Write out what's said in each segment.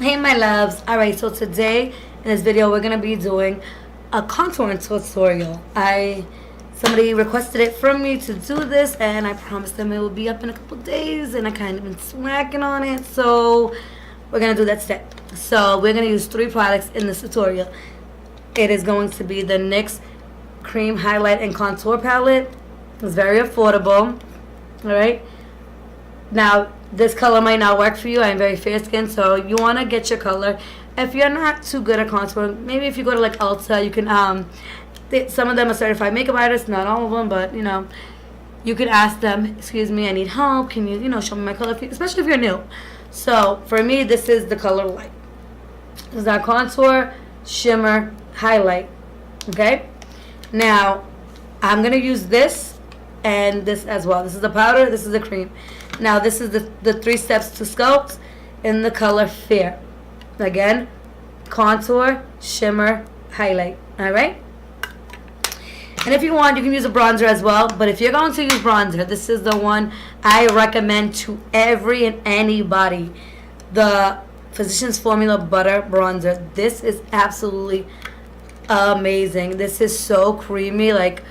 Hey my loves. Alright, so today in this video we're gonna be doing a contouring tutorial. Somebody requested it from me to do this, and I promised them it will be up in a couple days, and I kind of been slacking on it, so we're gonna do that today. So we're gonna use 3 products in this tutorial. It is going to be the NYX Cream Highlight and Contour Palette. It's very affordable. Alright. Now, this color might not work for you. I'm very fair skinned, so you want to get your color. If you're not too good at contouring, maybe if you go to like Ulta, you can, some of them are certified makeup artists, not all of them, but you know, you could ask them, excuse me, I need help. Can you, show me my color, especially if you're new. So, for me, this is the color light. This is our contour, shimmer, highlight. Okay? Now, I'm going to use this and this as well. This is the powder, this is the cream. Now, this is the 3 steps to sculpt in the color Fair. Again, contour, shimmer, highlight. Alright? And if you want, you can use a bronzer as well. But if you're going to use bronzer, this is the one I recommend to every and anybody. The Physicians Formula Butter Bronzer. This is absolutely amazing. This is so creamy. Like,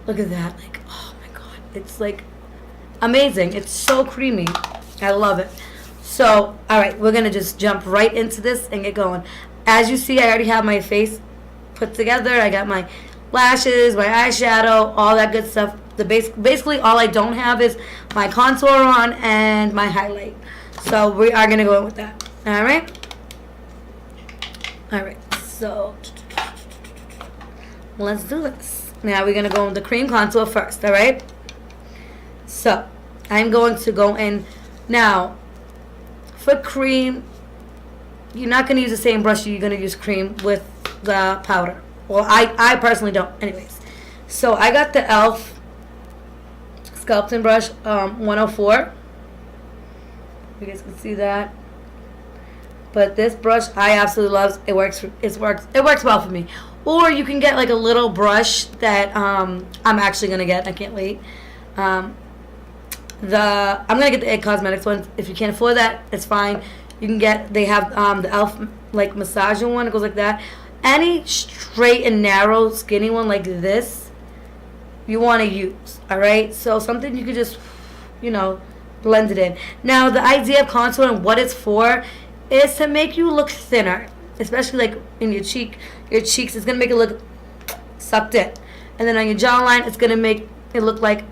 look at that. Like, oh my god. It's like amazing. It's so creamy. I love it. So, alright, we're going to just jump right into this and get going. As you see, I already have my face put together. I got my lashes, my eyeshadow, all that good stuff. Basically, all I don't have is my contour on and my highlight. So, we are going to go in with that. Alright? Alright, so let's do this. Now, we're going to go with the cream contour first, alright? So, I'm going to go in. Now, for cream, you're not going to use the same brush you're going to use cream with the powder. Well, I personally don't. Anyways, so I got the e.l.f. sculpting brush 104. You guys can see that. But this brush I absolutely love. It works well for me. Or you can get like a little brush that I'm actually going to get. I can't wait. I'm gonna get the It Cosmetics one. If you can't afford that, it's fine. You can get, they have the e.l.f. like massaging one. It goes like that. Any straight and narrow skinny one like this, you want to use. Alright, so something you could just, blend it in. Now, the idea of contour and what it's for is to make you look thinner, especially like in your cheeks. It's gonna make it look sucked in, and then on your jawline, it's gonna make it look like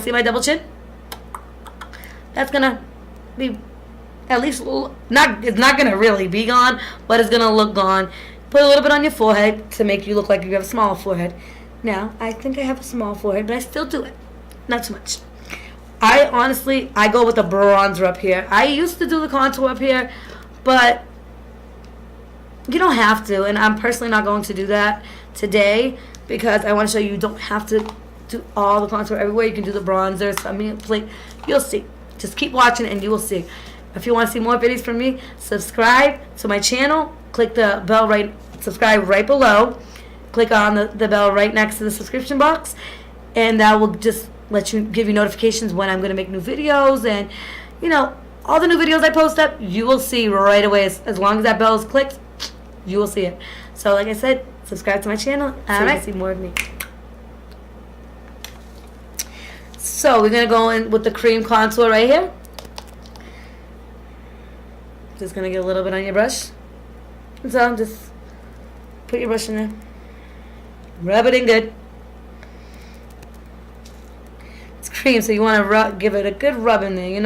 see my double chin. That's gonna be at least it's not gonna really be gone, but it's gonna look gone. Put a little bit on your forehead to make you look like you have a small forehead. Now, I think I have a small forehead, but I still do it. Not too much. I go with the bronzer up here. I used to do the contour up here, but you don't have to, and I'm personally not going to do that today because I want to show you don't have to do all the contour everywhere. You can do the bronzer. So, you'll see. Just keep watching and you will see. If you want to see more videos from me, subscribe to my channel. Click the bell subscribe right below. Click on the bell right next to the subscription box. And that will just give you notifications when I'm going to make new videos. And, all the new videos I post up, you will see right away. As long as that bell is clicked, you will see it. So, like I said, subscribe to my channel so you can see more of me. So, we're going to go in with the cream contour right here. Just going to get a little bit on your brush. So, just put your brush in there. Rub it in good. It's cream, so you want to give it a good rub in there,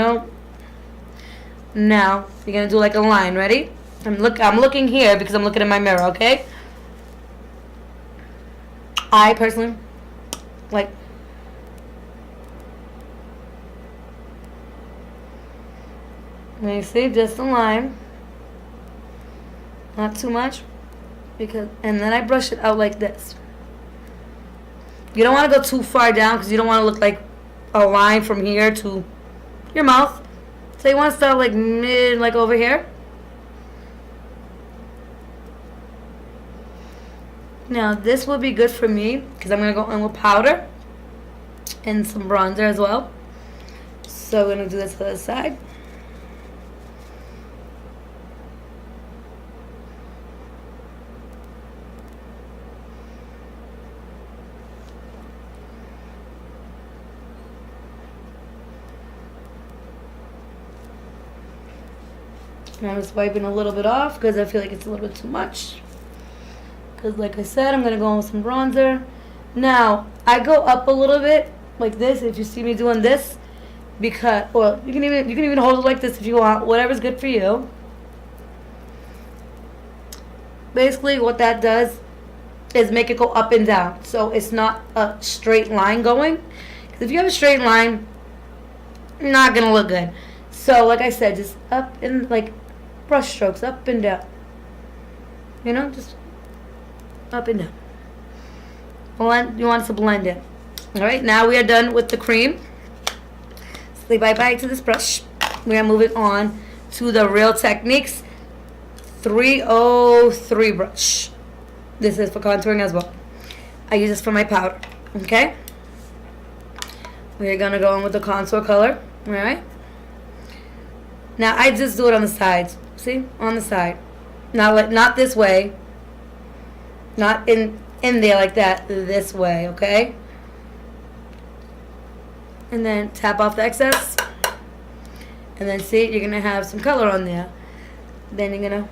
Now, you're going to do like a line. Ready? I'm looking here because I'm looking in my mirror, okay? I personally like... You see, just a line, not too much, and then I brush it out like this. You don't want to go too far down because you don't want to look like a line from here to your mouth. So you want to start like mid, like over here. Now this will be good for me because I'm going to go in with powder and some bronzer as well. So we're going to do this to the side. And I'm just wiping a little bit off because I feel like it's a little bit too much. Because like I said, I'm going to go in with some bronzer. Now, I go up a little bit like this if you see me doing this. Because, well, you can even hold it like this if you want. Whatever's good for you. Basically, what that does is make it go up and down. So it's not a straight line going. Because if you have a straight line, not going to look good. So, like I said, just up and like brush strokes, up and down. You know, just up and down. Blend. You want to blend it. All right, now we are done with the cream. Say bye-bye to this brush. We are moving on to the Real Techniques 303 brush. This is for contouring as well. I use this for my powder. Okay? We're going to go in with the contour color. All right? Now, I just do it on the sides. See? On the side. Not this way. Not in there like that. This way, okay? And then tap off the excess. And then see, you're going to have some color on there. Then you're going to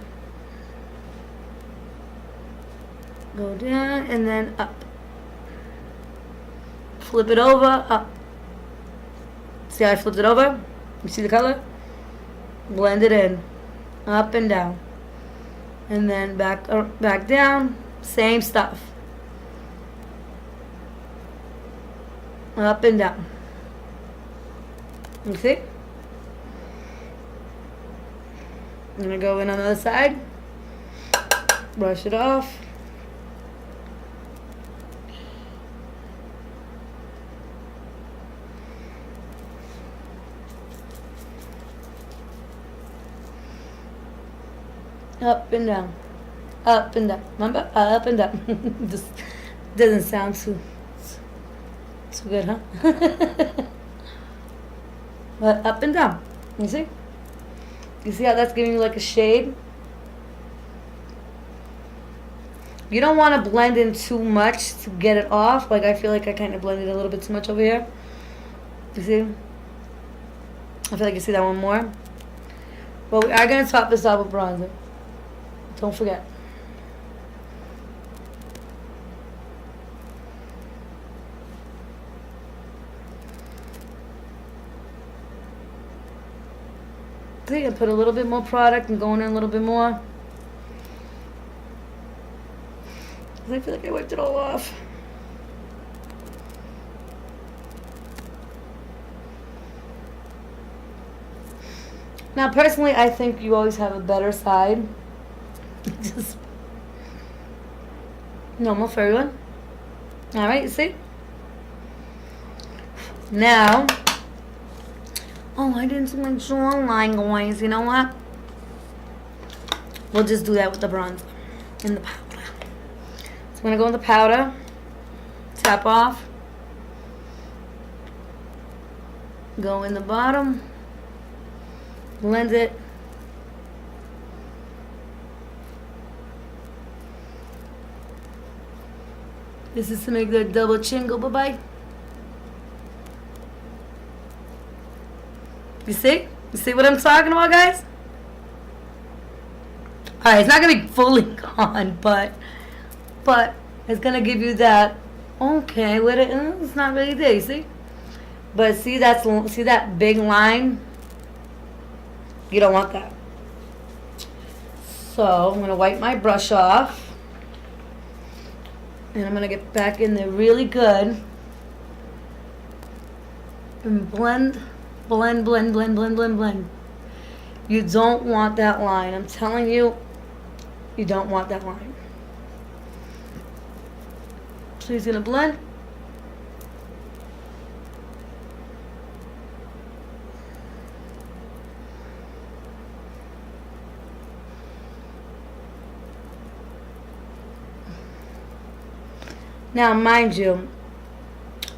go down and then up. Flip it over, up. See how I flipped it over? You see the color? Blend it in. Up and down. And then back down. Same stuff. Up and down. You see? I'm going to go in on the other side. Brush it off. Up and down. Up and down. Remember? Up and down. Just doesn't sound too good, huh? But up and down. You see? You see how that's giving you like a shade? You don't want to blend in too much to get it off. Like I feel like I kind of blended a little bit too much over here. You see? I feel like you see that one more. But we are going to top this off with bronzer. Don't forget. See, I put a little bit more product and going in a little bit more. I feel like I wiped it all off. Now, personally, I think you always have a better side. Just normal for everyone. Alright, you see? Now, oh, I didn't see my jawline, guys. You know what? We'll just do that with the bronzer and the powder. So I'm going to go with the powder. Tap off. Go in the bottom. Blend it. This is to make the double chin go bye-bye. You see? You see what I'm talking about, guys? Alright, it's not going to be fully gone, but it's going to give you that, okay, it's not really there, you see? But see that big line? You don't want that. So, I'm going to wipe my brush off. And I'm going to get back in there really good. And blend. Blend, blend, blend, blend, blend, blend. You don't want that line. I'm telling you, you don't want that line. So he's going to blend. Now, mind you,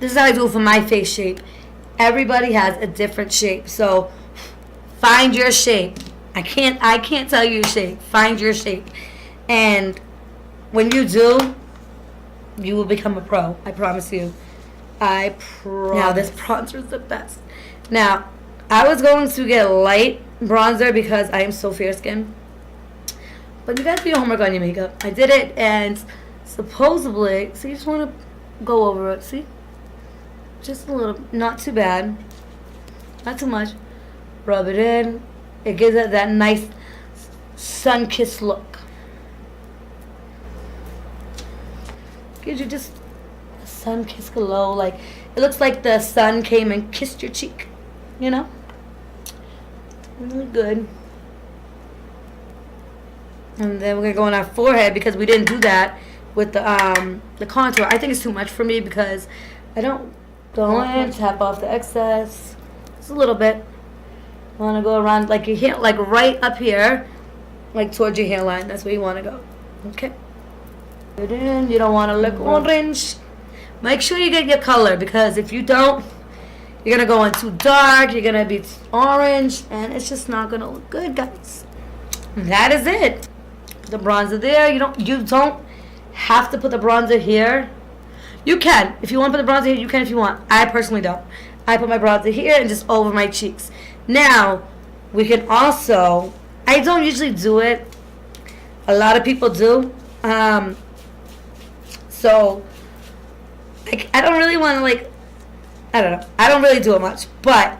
this is how I do it for my face shape. Everybody has a different shape, so find your shape. I can't tell you your shape. Find your shape, and when you do, you will become a pro. I promise you. I promise. Now this bronzer is the best. Now, I was going to get light bronzer because I am so fair skinned. But you guys do your homework on your makeup. I did it, and supposedly, so you just want to go over it. See? Just a little, not too bad. Not too much. Rub it in. It gives it that nice sun-kissed look. Gives you just a sun-kissed glow. Like, it looks like the sun came and kissed your cheek. You know? Really good. And then we're going to go on our forehead because we didn't do that with the contour. I think it's too much for me because I don't go in, tap off the excess. Just a little bit. I want to go around like your hair, like right up here, like towards your hairline. That's where you want to go. Okay. Put it in. You don't want to look orange. Make sure you get your color because if you don't, you're going to go in too dark. You're going to be orange, and it's just not going to look good, guys. And that is it. Put the bronzer there. You don't have to put the bronzer here. You can. If you want to put the bronzer here, you can if you want. I personally don't. I put my bronzer here and just over my cheeks. Now, we can also, I don't usually do it. A lot of people do. So, I don't really want to, like, I don't know. I don't really do it much. But,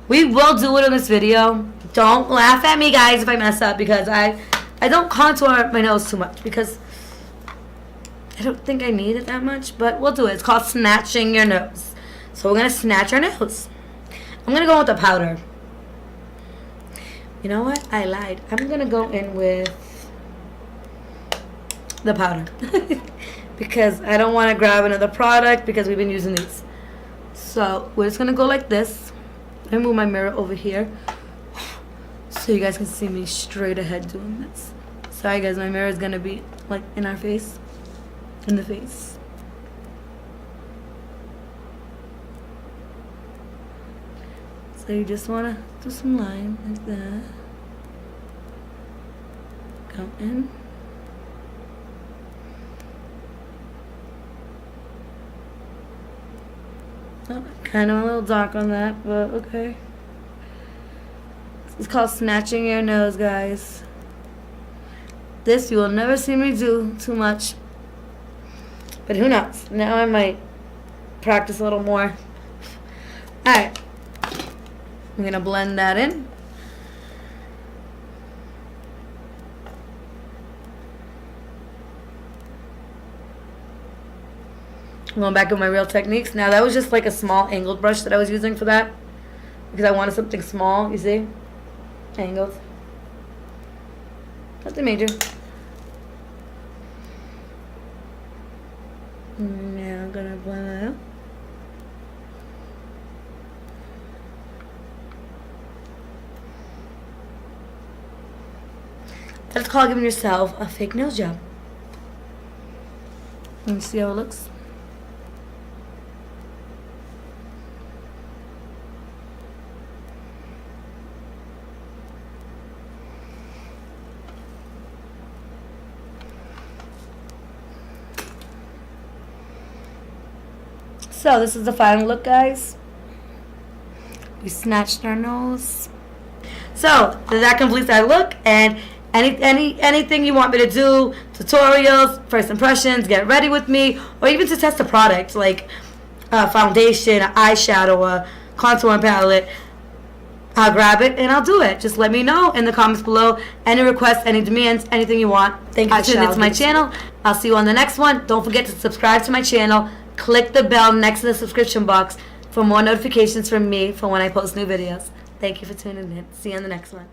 we will do it in this video. Don't laugh at me, guys, if I mess up. Because I don't contour my nose too much. Because I don't think I need it that much. But we'll do it. It's called snatching your nose. So, we're going to snatch our nose. I'm going to go with the powder. You know what? I lied. I'm going to go in with the powder. Because I don't want to grab another product because we've been using these. So, we're just going to go like this. Let me move my mirror over here so you guys can see me straight ahead doing this. Sorry, guys. My mirror is going to be like in our face. In the face. So you just want to do some line like that. Go in. Oh, kind of a little dark on that, but okay. It's called snatching your nose, guys. This you will never see me do too much. But who knows? Now I might practice a little more. Alright. I'm going to blend that in. I'm going back with my Real Techniques. Now that was just like a small angled brush that I was using for that. Because I wanted something small, you see? Angled. Nothing major. Now I'm going to blend that out. That's called giving yourself a fake nose job. And see how it looks? So this is the final look, guys. We snatched our nose. So that completes that look. And anything you want me to do, tutorials, first impressions, get ready with me, or even to test a product like a foundation, an eyeshadow, a contour palette, I'll grab it and I'll do it. Just let me know in the comments below. Any requests, any demands, anything you want. Thank you for tuning into my channel. I'll see you on the next one. Don't forget to subscribe to my channel. Click the bell next to the subscription box for more notifications from me for when I post new videos. Thank you for tuning in. See you on the next one.